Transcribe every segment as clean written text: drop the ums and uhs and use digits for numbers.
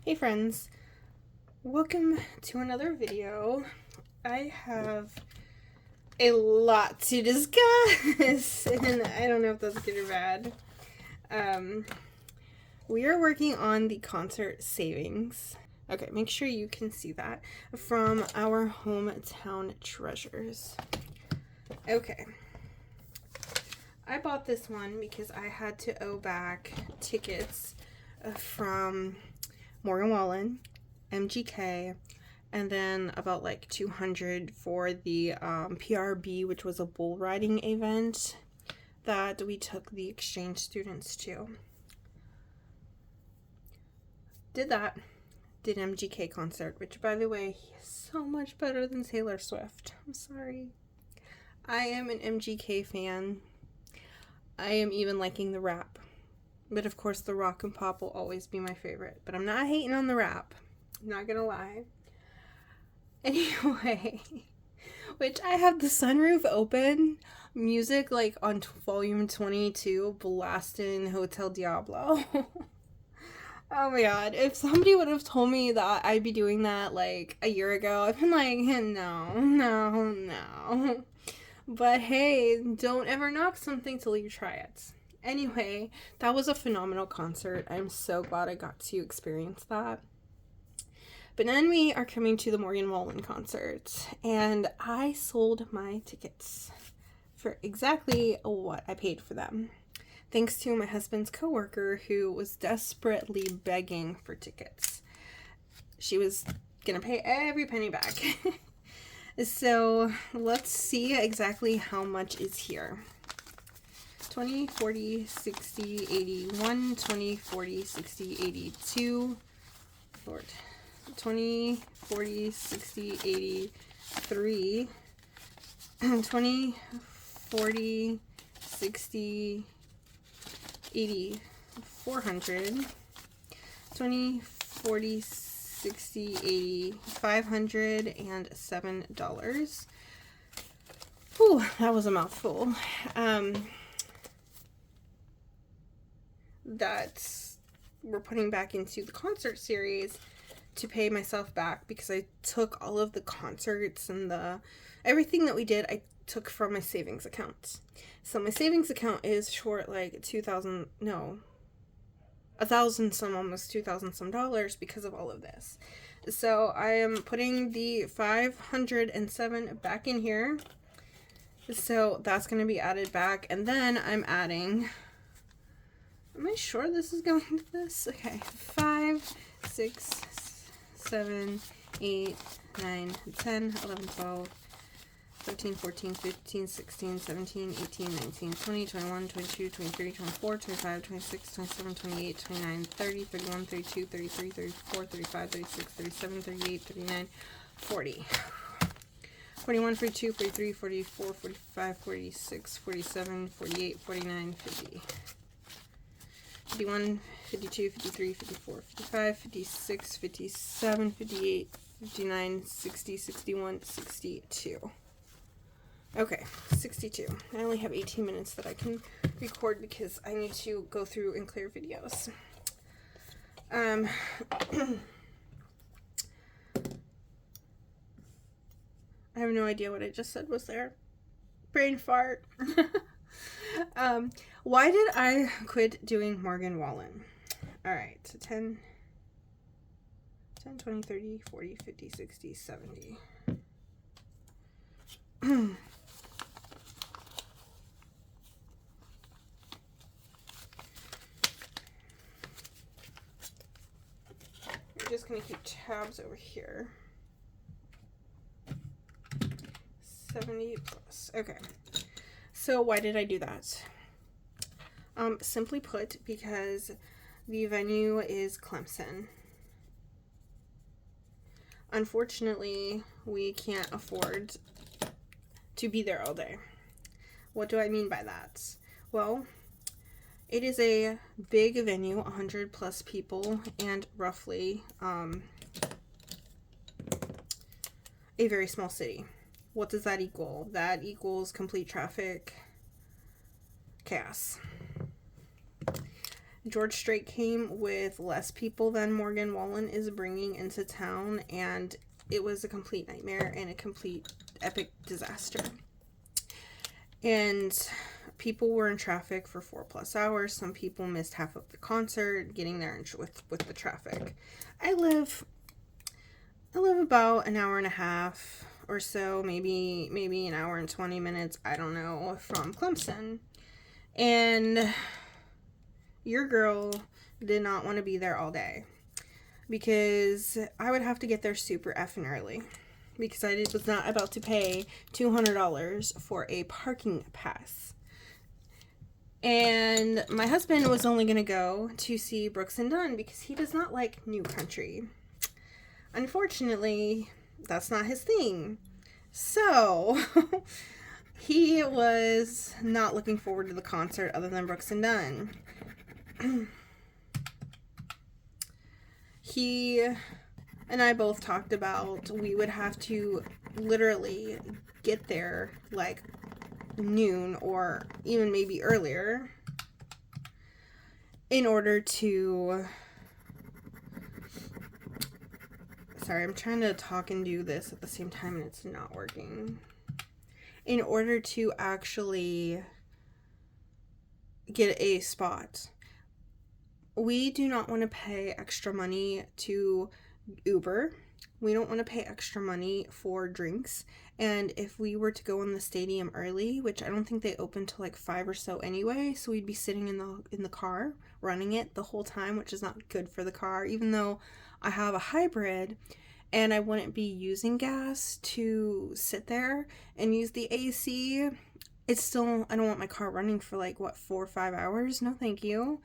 Hey friends, welcome to another video. I have a lot to discuss, and I don't know if that's good or bad. We are working on the concert savings. Okay, make sure you can see that from our hometown treasures. Okay. I bought this one because I had to owe back tickets from Morgan Wallen, MGK, and then about like 200 for the PRB, which was a bull riding event that we took the exchange students to. Did that. Did MGK concert, which by the way, is so much better than Taylor Swift. I'm sorry. I am an MGK fan. I am even liking the rap. But of course, the rock and pop will always be my favorite. But I'm not hating on the rap. I'm not gonna lie. Anyway, which I have the sunroof open, music like on volume 22, blasting Hotel Diablo. Oh my god, if somebody would have told me that I'd be doing that like a year ago, I'd been like, no. But hey, don't ever knock something till you try it. Anyway, that was a phenomenal concert. I'm so glad I got to experience that. But then we are coming to the Morgan Wallen concert, and I sold my tickets for exactly what I paid for them. Thanks to my husband's coworker who was desperately begging for tickets. She was gonna pay every penny back. So let's see exactly how much is here. 20, 40, 60, 81, 20, 40, 60, 82, Lord, 20, 40, 60, 83, 20, 40, 60, 80, 400, 20, 40, 60, 80, $507. Whew, that was a mouthful. That we're putting back into the concert series to pay myself back because I took all of the concerts and everything that we did, I took from my savings account. So my savings account is short like $1,000 some, almost $2,000 some dollars because of all of this. So I am putting the 507 back in here. So that's going to be added back, and then I'm adding, am I sure this is going to this? Okay, 5, 6, 7, 8, 9, 10, 11, 12, 13, 14, 15, 16, 17, 18, 19, 20, 21, 22, 23, 24, 25, 26, 27, 28, 29, 30, 31, 32, 33, 34, 35, 36, 37, 38, 39, 40. 41, 42, 43, 44, 45, 46, 47, 48, 49, 50. 51, 52, 53, 54, 55, 56, 57, 58, 59, 60, 61, 62. Okay, 62. I only have 18 minutes that I can record because I need to go through and clear videos. I have no idea what I just said was there. Brain fart. Why did I quit doing Morgan Wallen? Alright, so 10, 20, 30, 40, 50, 60, 70. We're just going to keep tabs over here. 70 plus. Okay. So why did I do that? Simply put, because the venue is Clemson. Unfortunately, we can't afford to be there all day. What do I mean by that? Well, it is a big venue, 100 plus people, and roughly a very small city. What does that equal? That equals complete traffic chaos. George Strait came with less people than Morgan Wallen is bringing into town, and it was a complete nightmare and a complete epic disaster. And people were in traffic for 4+ hours. Some people missed half of the concert getting there with the traffic. I live about an hour and a half or so, maybe an hour and 20 minutes, I don't know, from Clemson. And your girl did not want to be there all day because I would have to get there super effing early because I was not about to pay $200 for a parking pass. And my husband was only going to go to see Brooks and Dunn because he does not like new country. Unfortunately, that's not his thing. So, he was not looking forward to the concert other than Brooks and Dunn. He and I both talked about we would have to literally get there like noon or even maybe earlier in order to... Sorry, I'm trying to talk and do this at the same time and it's not working. In order to actually get a spot. We do not want to pay extra money to Uber. We don't want to pay extra money for drinks. And if we were to go in the stadium early, which I don't think they open till like 5 or so anyway, so we'd be sitting in the car running it the whole time, which is not good for the car, even though I have a hybrid and I wouldn't be using gas to sit there and use the AC. It's still, I don't want my car running for like, 4 or 5 hours? No, thank you.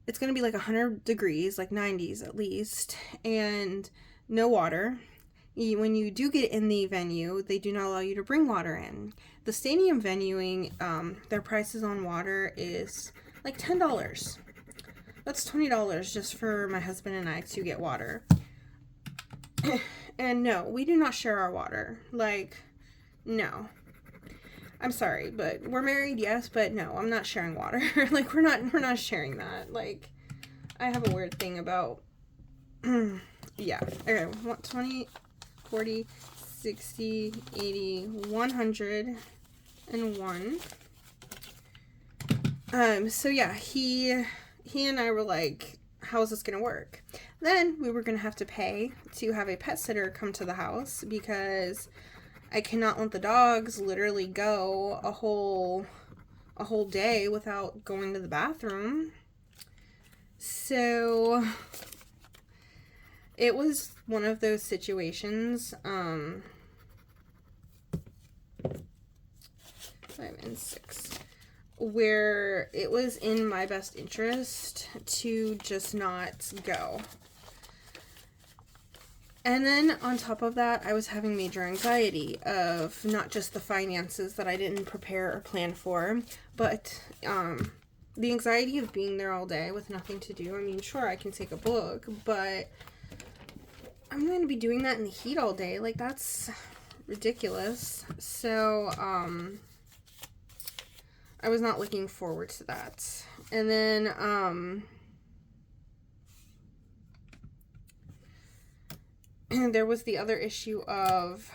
It's going to be like 100 degrees, like 90s at least, and no water. When you do get in the venue, they do not allow you to bring water in. The stadium venuing, their prices on water is like $10. That's $20 just for my husband and I to get water. And no, we do not share our water. Like, no. I'm sorry, but we're married, yes, but no, I'm not sharing water. Like, we're not sharing that. Like, I have a weird thing about, yeah. Okay, 20, 40, 60, 80, 101. So yeah, he and I were like, how is this gonna work? Then we were gonna have to pay to have a pet sitter come to the house because I cannot let the dogs literally go a whole day without going to the bathroom. So it was one of those situations, 5 and 6, where it was in my best interest to just not go. And then on top of that, I was having major anxiety of not just the finances that I didn't prepare or plan for, but the anxiety of being there all day with nothing to do. I mean, sure, I can take a book, but I'm going to be doing that in the heat all day. Like, that's ridiculous. So, I was not looking forward to that. And then, there was the other issue of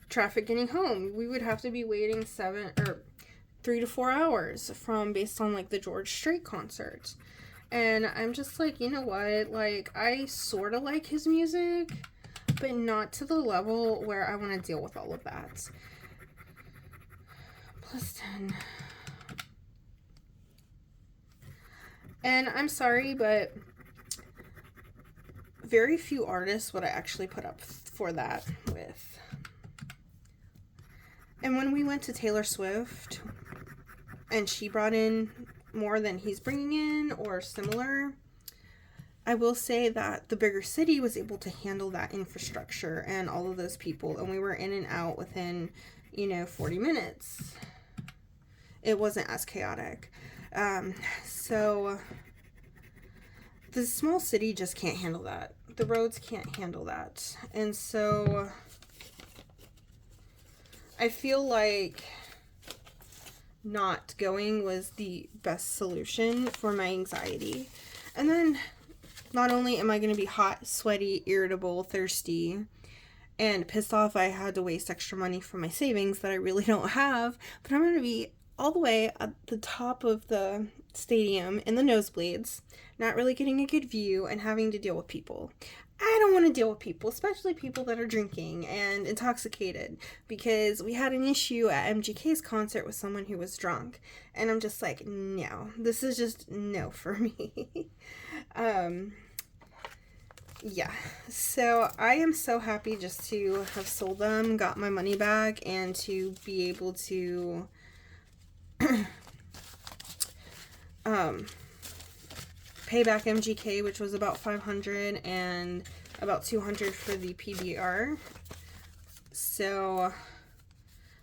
traffic getting home. We would have to be waiting 3 to 4 hours based on like the George Strait concert. And I'm just like, you know what? Like, I sort of like his music, but not to the level where I want to deal with all of that. +10. And I'm sorry, but very few artists would I actually put up for that with. And when we went to Taylor Swift and she brought in more than he's bringing in or similar, I will say that the bigger city was able to handle that infrastructure and all of those people, and we were in and out within 40 minutes. It wasn't as chaotic. So the small city just can't handle that. The roads can't handle that. And so I feel like not going was the best solution for my anxiety. And then not only am I going to be hot, sweaty, irritable, thirsty, and pissed off I had to waste extra money from my savings that I really don't have, but I'm going to be all the way at the top of the stadium in the nosebleeds, not really getting a good view, and having to deal with people. I don't want to deal with people, especially people that are drinking and intoxicated, because we had an issue at MGK's concert with someone who was drunk, and I'm just like, no, this is just no for me. Yeah, so I am so happy just to have sold them, got my money back, and to be able to pay back MGK, which was about $500, and about $200 for the PBR. So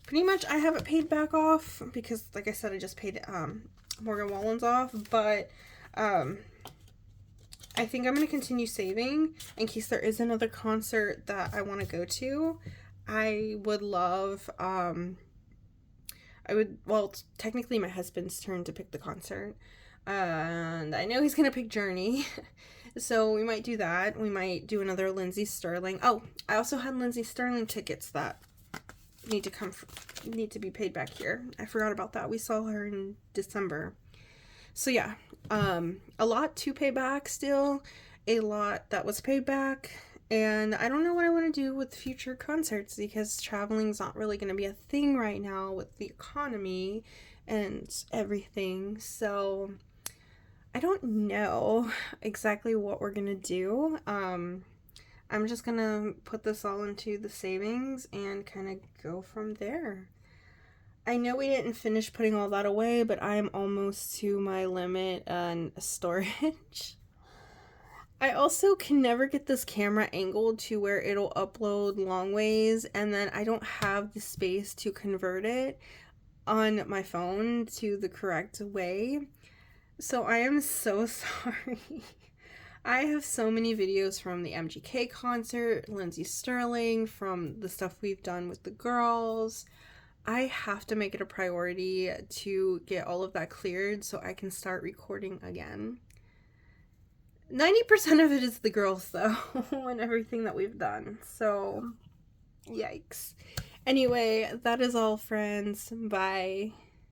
pretty much I have it paid back off because, like I said, I just paid Morgan Wallen's off, but I think I'm going to continue saving in case there is another concert that I want to go to. I would love, well, it's technically my husband's turn to pick the concert. And I know he's going to pick Journey. So we might do that. We might do another Lindsey Stirling. Oh, I also had Lindsey Stirling tickets that need to be paid back here. I forgot about that. We saw her in December. So yeah, a lot to pay back still, a lot that was paid back, and I don't know what I want to do with future concerts because traveling's not really going to be a thing right now with the economy and everything. So I don't know exactly what we're going to do. I'm just going to put this all into the savings and kind of go from there. I know we didn't finish putting all that away, but I am almost to my limit on storage. I also can never get this camera angled to where it'll upload long ways, and then I don't have the space to convert it on my phone to the correct way. So I am so sorry. I have so many videos from the MGK concert, Lindsey Stirling, from the stuff we've done with the girls. I have to make it a priority to get all of that cleared so I can start recording again. 90% of it is the girls, though, and everything that we've done. So, yikes. Anyway, that is all, friends. Bye.